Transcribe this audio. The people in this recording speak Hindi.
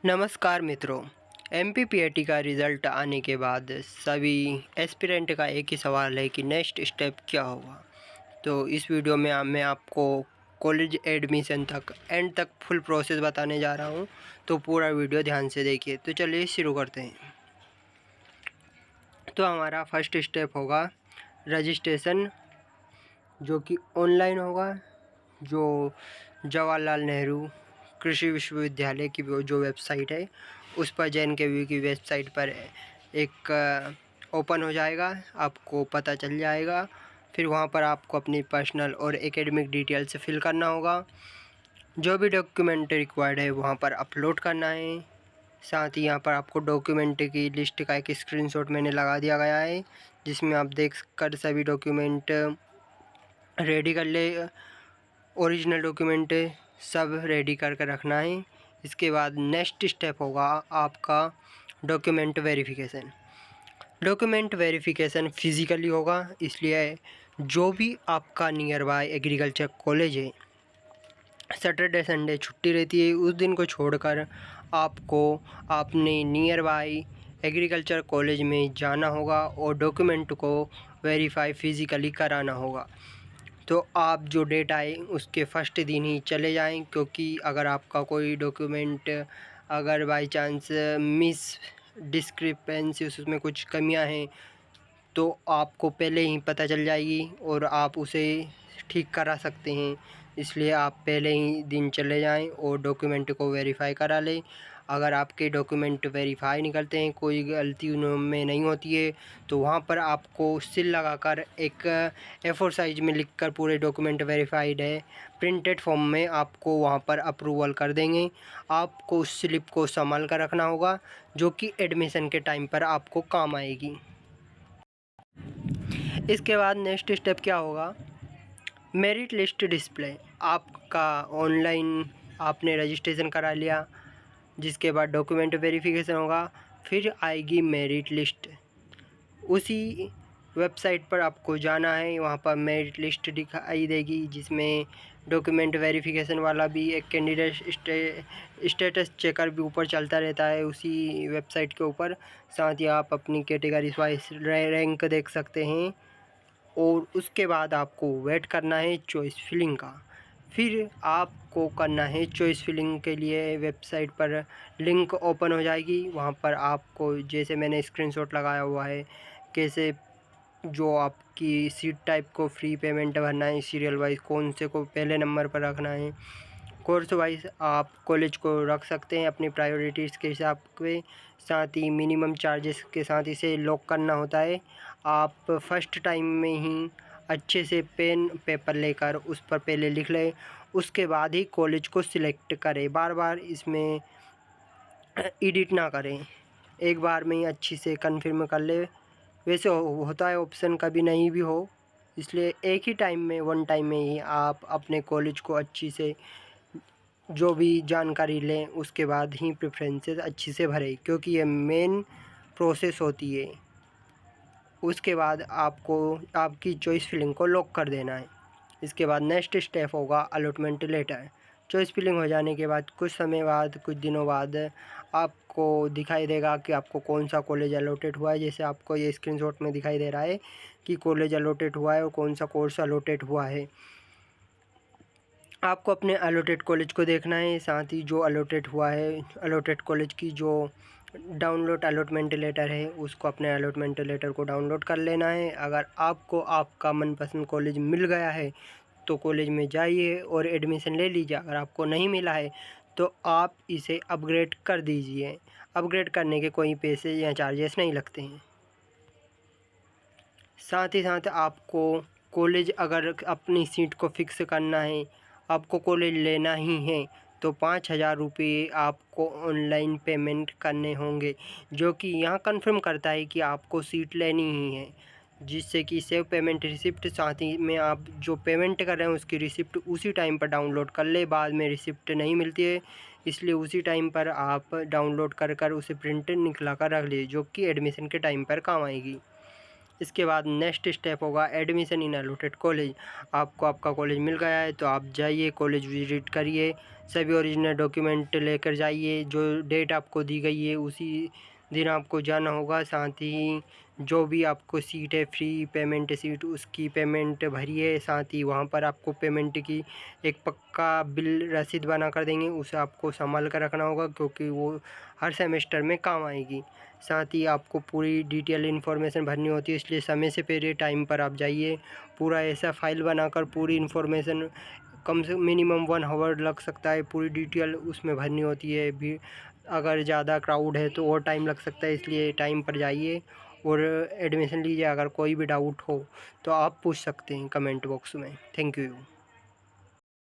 नमस्कार मित्रों। एमपीपीएटी का रिज़ल्ट आने के बाद सभी एस्पिरेंट का एक ही सवाल है कि नेक्स्ट स्टेप क्या होगा। तो इस वीडियो में मैं आपको कॉलेज एडमिशन तक एंड तक फुल प्रोसेस बताने जा रहा हूं, तो पूरा वीडियो ध्यान से देखिए। तो चलिए शुरू करते हैं। तो हमारा फर्स्ट स्टेप होगा रजिस्ट्रेशन, जो कि ऑनलाइन होगा। जो जवाहरलाल नेहरू कृषि विश्वविद्यालय की जो वेबसाइट है, उस पर JNKV की वेबसाइट पर एक ओपन हो जाएगा, आपको पता चल जाएगा। फिर वहाँ पर आपको अपनी पर्सनल और एकेडमिक डिटेल्स फिल करना होगा। जो भी डॉक्यूमेंट रिक्वायर्ड है वहाँ पर अपलोड करना है। साथ ही यहाँ पर आपको डॉक्यूमेंट की लिस्ट का एक स्क्रीनशॉट मैंने लगा दिया गया है, जिसमें आप देख कर सभी डॉक्यूमेंट रेडी कर ले। ओरिजिनल डॉक्यूमेंट सब रेडी करके रखना है। इसके बाद नेक्स्ट स्टेप होगा आपका document verification. Document verification physically होगा, इसलिए जो भी आपका नियर बाय एग्रीकल्चर कॉलेज है, सैटरडे संडे छुट्टी रहती है, उस दिन को छोड़कर आपको अपने नियर बाय एग्रीकल्चर कॉलेज में जाना होगा और डॉक्यूमेंट को वेरीफाई फिज़िकली कराना होगा। तो आप जो डेट आए उसके फर्स्ट दिन ही चले जाएं, क्योंकि अगर आपका कोई डॉक्यूमेंट अगर बाई चांस मिस डिस्क्रिपेंसी उसमें कुछ कमियां हैं तो आपको पहले ही पता चल जाएगी और आप उसे ठीक करा सकते हैं। इसलिए आप पहले ही दिन चले जाएं और डॉक्यूमेंट को वेरीफाई करा लें। अगर आपके डॉक्यूमेंट वेरीफाई नहीं करते हैं, कोई गलती उनमें नहीं होती है, तो वहाँ पर आपको सील लगाकर एक A4 साइज में लिखकर पूरे डॉक्यूमेंट वेरीफाइड है प्रिंटेड फॉर्म में आपको वहाँ पर अप्रूवल कर देंगे। आपको उस स्लिप को संभाल कर रखना होगा, जो कि एडमिशन के टाइम पर आपको काम आएगी। इसके बाद नेक्स्ट स्टेप क्या होगा, मेरिट लिस्ट डिस्प्ले। आपका ऑनलाइन आपने रजिस्ट्रेशन करा लिया, जिसके बाद डॉक्यूमेंट वेरिफिकेशन होगा, फिर आएगी मेरिट लिस्ट। उसी वेबसाइट पर आपको जाना है, वहाँ पर मेरिट लिस्ट दिखाई देगी, जिसमें डॉक्यूमेंट वेरिफिकेशन वाला भी एक कैंडिडेट स्टेटस चेकर भी ऊपर चलता रहता है उसी वेबसाइट के ऊपर। साथ ही आप अपनी कैटेगरी वाइज रैंक देख सकते हैं। और उसके बाद आपको वेट करना है चॉइस फिलिंग का। फिर आपको करना है चॉइस फिलिंग के लिए वेबसाइट पर लिंक ओपन हो जाएगी, वहाँ पर आपको जैसे मैंने स्क्रीनशॉट लगाया हुआ है, कैसे जो आपकी सीट टाइप को फ्री पेमेंट भरना है, सीरियल वाइज कौन से को पहले नंबर पर रखना है, कोर्स वाइज आप कॉलेज को रख सकते हैं अपनी प्रायोरिटीज़ के हिसाब से। साथ ही मिनिमम चार्जेस के साथ इसे लॉक करना होता है। आप फर्स्ट टाइम में ही अच्छे से पेन पेपर लेकर उस पर पहले लिख लें, उसके बाद ही कॉलेज को सिलेक्ट करें। बार बार इसमें एडिट ना करें, एक बार में ही अच्छी से कन्फर्म कर ले। वैसे होता है ऑप्शन कभी नहीं भी हो, इसलिए एक ही टाइम में वन टाइम में ही आप अपने कॉलेज को अच्छी से जो भी जानकारी लें, उसके बाद ही प्रेफरेंसेस अच्छी से भरें, क्योंकि ये मेन प्रोसेस होती है। उसके बाद आपको आपकी चॉइस फिलिंग को लॉक कर देना है। इसके बाद नेक्स्ट स्टेप होगा अलॉटमेंट लेटर। चॉइस फिलिंग हो जाने के बाद कुछ समय बाद, कुछ दिनों बाद आपको दिखाई देगा कि आपको कौन सा कॉलेज अलॉटेड हुआ है। जैसे आपको ये स्क्रीनशॉट में दिखाई दे रहा है कि कॉलेज अलॉटेड हुआ है और कौन सा कोर्स अलॉटेड हुआ है। आपको अपने अलॉटेड कॉलेज को देखना है, साथ ही जो अलॉटेड हुआ है अलॉटेड कॉलेज की जो डाउनलोड अलॉटमेंट लेटर है, उसको अपने अलॉटमेंट लेटर को डाउनलोड कर लेना है। अगर आपको आपका मनपसंद कॉलेज मिल गया है तो कॉलेज में जाइए और एडमिशन ले लीजिए। अगर आपको नहीं मिला है तो आप इसे अपग्रेड कर दीजिए। अपग्रेड करने के कोई पैसे या चार्जेस नहीं लगते हैं। साथ ही साथ आपको कॉलेज अगर अपनी सीट को फिक्स करना है, आपको कॉलेज लेना ही है, तो 5,000 रुपये आपको ऑनलाइन पेमेंट करने होंगे, जो कि यहाँ कंफर्म करता है कि आपको सीट लेनी ही है। जिससे कि सेव पेमेंट रिसिप्ट, साथ ही में आप जो पेमेंट कर रहे हैं उसकी रिसिप्ट उसी टाइम पर डाउनलोड कर ले। बाद में रिसिप्ट नहीं मिलती है, इसलिए उसी टाइम पर आप डाउनलोड कर उसे प्रिंट निकला कर रख लीजिए, जो कि एडमिशन के टाइम पर काम आएगी। इसके बाद नेक्स्ट स्टेप होगा एडमिशन इन अलॉटेड कॉलेज। आपको आपका कॉलेज मिल गया है तो आप जाइए, कॉलेज विजिट करिए, सभी ओरिजिनल डॉक्यूमेंट लेकर जाइए। जो डेट आपको दी गई है उसी दिन आपको जाना होगा। साथ ही जो भी आपको सीट है, फ्री पेमेंट सीट, उसकी पेमेंट भरिए। साथ ही वहाँ पर आपको पेमेंट की एक पक्का बिल रसीद बना कर देंगे, उसे आपको संभाल कर रखना होगा क्योंकि वो हर सेमेस्टर में काम आएगी। साथ ही आपको पूरी डिटेल इन्फॉर्मेशन भरनी होती है, इसलिए समय से पहले टाइम पर आप जाइए। पूरा ऐसा फाइल बनाकर पूरी इन्फॉर्मेशन कम से मिनिमम 1 आवर लग सकता है, पूरी डिटेल उसमें भरनी होती है। भी अगर ज़्यादा क्राउड है तो और टाइम लग सकता है, इसलिए टाइम पर जाइए और एडमिशन लीजिए। अगर कोई भी डाउट हो तो आप पूछ सकते हैं कमेंट बॉक्स में। Thank you.